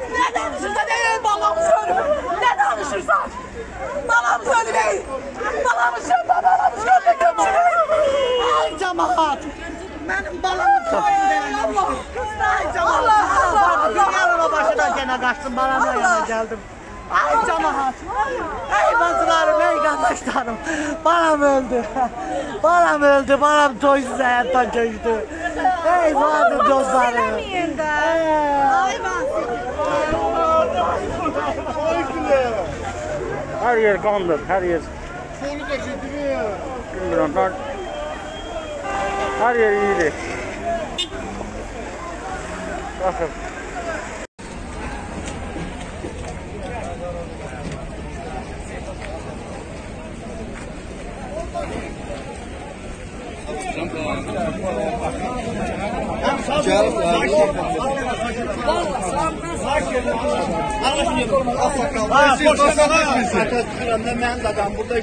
Ne danışırsan değil, babamı söyle. Ne danışırsan. Babamı söyle değil. Babamı söyle, babamı söyle. Ay cemaat. Benim balamı söyle. Allah. Ay cemaat. Allah. Dünyanın o başına gene kaçtım, balamın yanına geldim. Ay cemaat. Ey bacılarım, ey kardeşlerim. Balam öldü. Balam öldü, balam toysuz hayattan köçtü. Ey vardı dostlarım. Ay Her yer kandır, her yer. Sonu da gidiyor. Bilmiyorum lan. Her yer iyiydi. Bakın. Ben de burada